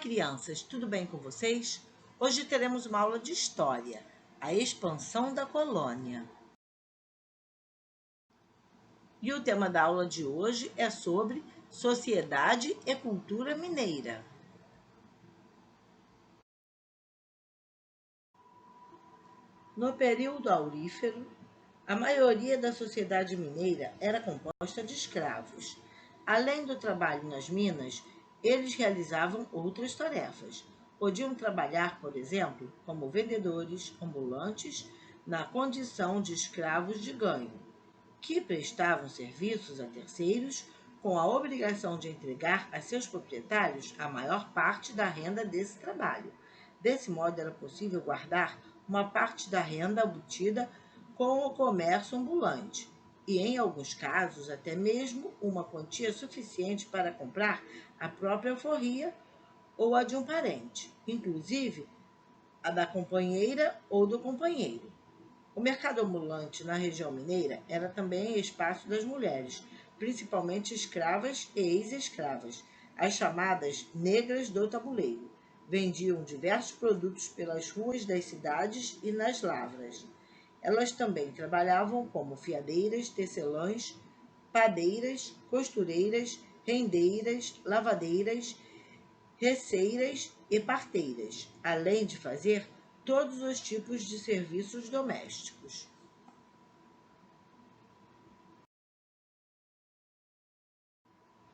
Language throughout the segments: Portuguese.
Crianças, tudo bem com vocês? Hoje teremos uma aula de história, a expansão da colônia. E o tema da aula de hoje é sobre sociedade e cultura mineira. No período aurífero, a maioria da sociedade mineira era composta de escravos. Além do trabalho nas minas, eles realizavam outras tarefas. Podiam trabalhar, por exemplo, como vendedores ambulantes na condição de escravos de ganho, que prestavam serviços a terceiros com a obrigação de entregar a seus proprietários a maior parte da renda desse trabalho. Desse modo, era possível guardar uma parte da renda obtida com o comércio ambulante e, em alguns casos, até mesmo uma quantia suficiente para comprar a própria alforria ou a de um parente, inclusive a da companheira ou do companheiro. O mercado ambulante na região mineira era também espaço das mulheres, principalmente escravas e ex-escravas, as chamadas negras do tabuleiro. Vendiam diversos produtos pelas ruas das cidades e nas lavras. Elas também trabalhavam como fiadeiras, tecelãs, padeiras, costureiras, rendeiras, lavadeiras, receiras e parteiras, além de fazer todos os tipos de serviços domésticos.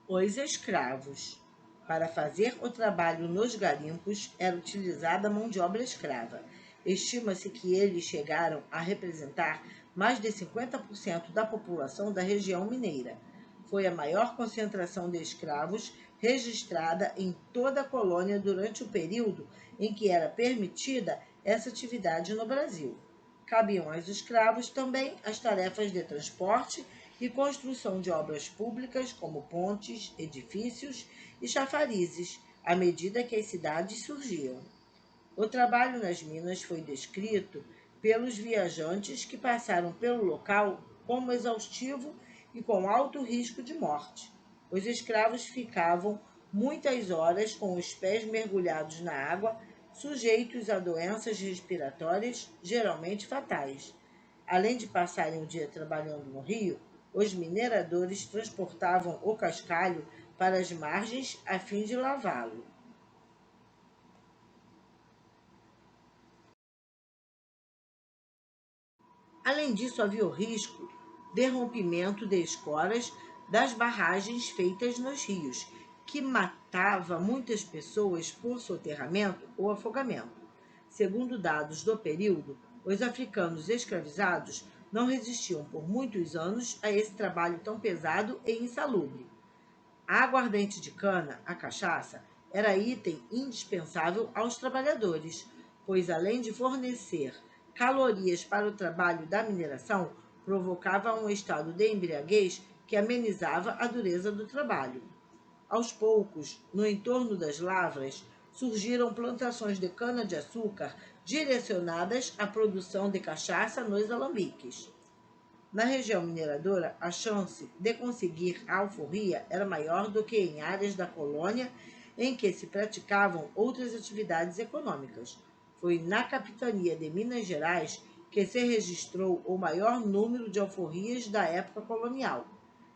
Os escravos. Para fazer o trabalho nos garimpos era utilizada a mão de obra escrava. Estima-se que eles chegaram a representar mais de 50% da população da região mineira. Foi a maior concentração de escravos registrada em toda a colônia durante o período em que era permitida essa atividade no Brasil. Cabiam aos escravos também as tarefas de transporte e construção de obras públicas como pontes, edifícios e chafarizes, à medida que as cidades surgiam. O trabalho nas minas foi descrito pelos viajantes que passaram pelo local como exaustivo e com alto risco de morte. Os escravos ficavam muitas horas com os pés mergulhados na água, sujeitos a doenças respiratórias, geralmente fatais. Além de passarem o dia trabalhando no rio, os mineradores transportavam o cascalho para as margens a fim de lavá-lo. Além disso, havia o risco de rompimento de escoras das barragens feitas nos rios, que matava muitas pessoas por soterramento ou afogamento. Segundo dados do período, os africanos escravizados não resistiam por muitos anos a esse trabalho tão pesado e insalubre. A aguardente de cana, a cachaça, era item indispensável aos trabalhadores, pois além de fornecer calorias para o trabalho da mineração, provocava um estado de embriaguez que amenizava a dureza do trabalho. Aos poucos, no entorno das lavras, surgiram plantações de cana-de-açúcar direcionadas à produção de cachaça nos alambiques. Na região mineradora, a chance de conseguir a alforria era maior do que em áreas da colônia em que se praticavam outras atividades econômicas. Foi na capitania de Minas Gerais que se registrou o maior número de alforrias da época colonial.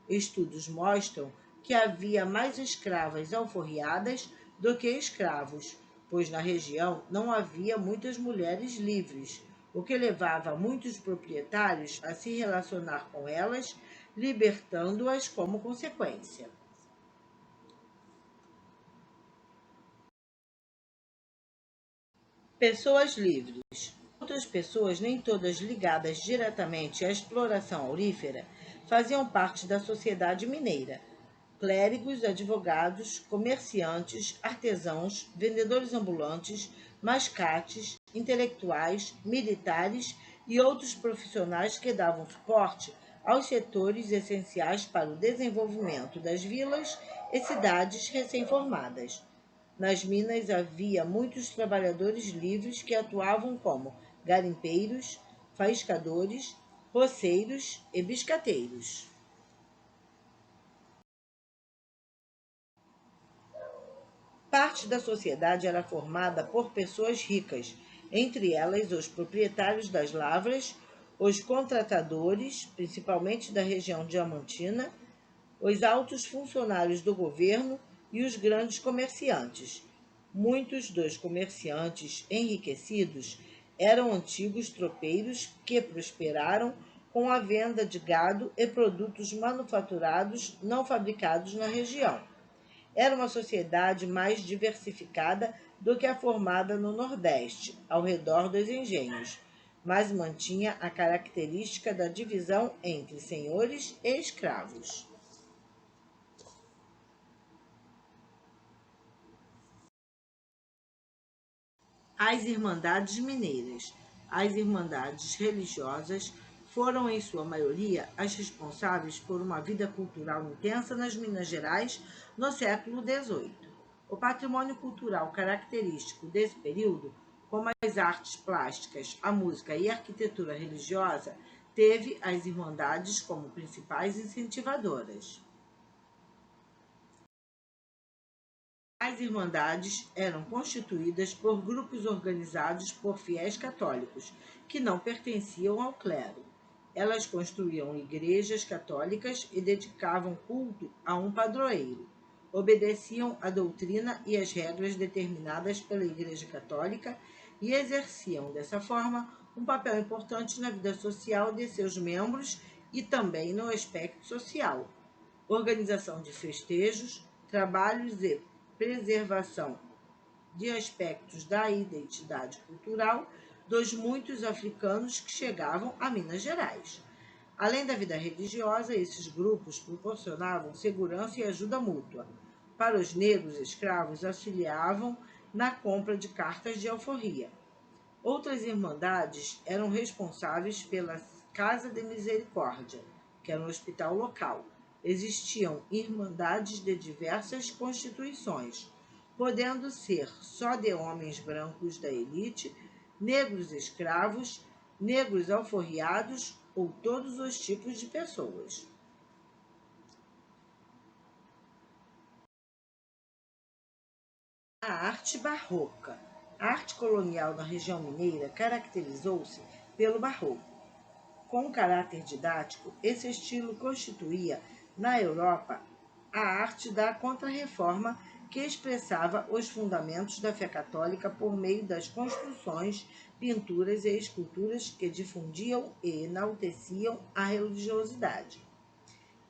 Estudos mostram que havia mais escravas alforriadas do que escravos, pois na região não havia muitas mulheres livres, o que levava muitos proprietários a se relacionar com elas, libertando-as como consequência. Pessoas livres. Outras pessoas, nem todas ligadas diretamente à exploração aurífera, faziam parte da sociedade mineira. Clérigos, advogados, comerciantes, artesãos, vendedores ambulantes, mascates, intelectuais, militares e outros profissionais que davam suporte aos setores essenciais para o desenvolvimento das vilas e cidades recém-formadas. Nas minas havia muitos trabalhadores livres que atuavam como garimpeiros, faiscadores, roceiros e biscateiros. . Parte da sociedade era formada por pessoas ricas, entre elas os proprietários das lavras, os contratadores, principalmente da região diamantina, os altos funcionários do governo e os grandes comerciantes. Muitos dos comerciantes enriquecidos eram antigos tropeiros que prosperaram com a venda de gado e produtos manufaturados não fabricados na região. Era uma sociedade mais diversificada do que a formada no Nordeste, ao redor dos engenhos, mas mantinha a característica da divisão entre senhores e escravos. As Irmandades Mineiras. As Irmandades religiosas foram, em sua maioria, as responsáveis por uma vida cultural intensa nas Minas Gerais no século XVIII. O patrimônio cultural característico desse período, como as artes plásticas, a música e a arquitetura religiosa, teve as Irmandades como principais incentivadoras. As irmandades eram constituídas por grupos organizados por fiéis católicos, que não pertenciam ao clero. Elas construíam igrejas católicas e dedicavam culto a um padroeiro. Obedeciam à doutrina e às regras determinadas pela Igreja Católica e exerciam, dessa forma, um papel importante na vida social de seus membros e também no aspecto social. Organização de festejos, trabalhos e preservação de aspectos da identidade cultural dos muitos africanos que chegavam a Minas Gerais. Além da vida religiosa, esses grupos proporcionavam segurança e ajuda mútua. Para os negros escravos, auxiliavam na compra de cartas de alforria. Outras irmandades eram responsáveis pela Casa de Misericórdia, que era um hospital local. Existiam irmandades de diversas constituições, podendo ser só de homens brancos da elite, negros escravos, negros alforriados ou todos os tipos de pessoas. A arte barroca. A arte colonial na região mineira caracterizou-se pelo barroco. Com caráter didático, esse estilo constituía, na Europa, a arte da Contra-Reforma, que expressava os fundamentos da fé católica por meio das construções, pinturas e esculturas que difundiam e enalteciam a religiosidade.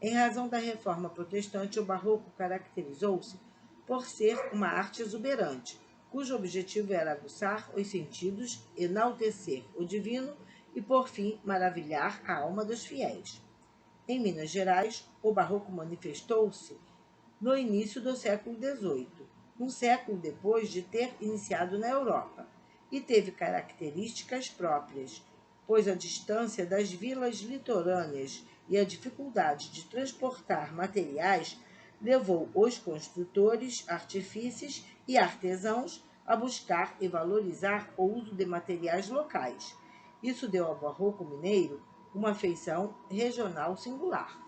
Em razão da reforma protestante, o barroco caracterizou-se por ser uma arte exuberante, cujo objetivo era aguçar os sentidos, enaltecer o divino e, por fim, maravilhar a alma dos fiéis. Em Minas Gerais, o barroco manifestou-se no início do século XVIII, um século depois de ter iniciado na Europa, e teve características próprias, pois a distância das vilas litorâneas e a dificuldade de transportar materiais levou os construtores, artífices e artesãos a buscar e valorizar o uso de materiais locais. Isso deu ao barroco mineiro uma feição regional singular.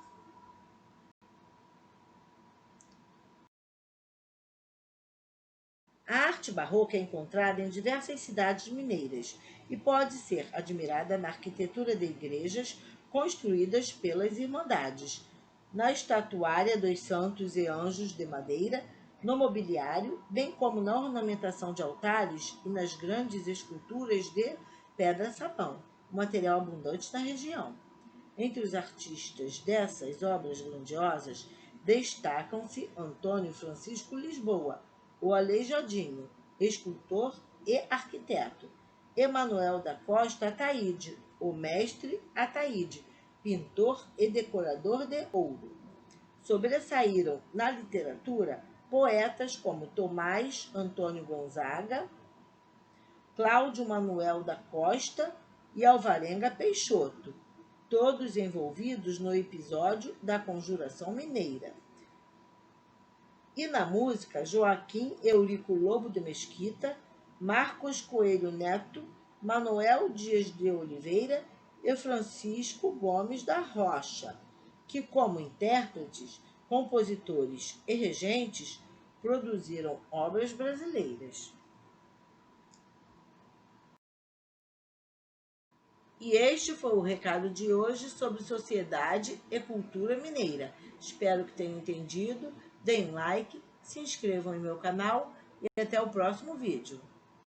A arte barroca é encontrada em diversas cidades mineiras e pode ser admirada na arquitetura de igrejas construídas pelas Irmandades, na estatuária dos santos e anjos de madeira, no mobiliário, bem como na ornamentação de altares e nas grandes esculturas de pedra-sabão, material abundante na região. Entre os artistas dessas obras grandiosas destacam-se Antônio Francisco Lisboa, o Aleijadinho, escultor e arquiteto; Emanuel da Costa Ataíde, o mestre Ataíde, pintor e decorador de ouro. Sobressaíram na literatura poetas como Tomás Antônio Gonzaga, Cláudio Manuel da Costa e Alvarenga Peixoto, todos envolvidos no episódio da Conjuração Mineira. E na música, Joaquim Eurico Lobo de Mesquita, Marcos Coelho Neto, Manuel Dias de Oliveira e Francisco Gomes da Rocha, que, como intérpretes, compositores e regentes, produziram obras brasileiras. E este foi o recado de hoje sobre sociedade e cultura mineira. Espero que tenham entendido. Deem um like, se inscrevam em meu canal e até o próximo vídeo.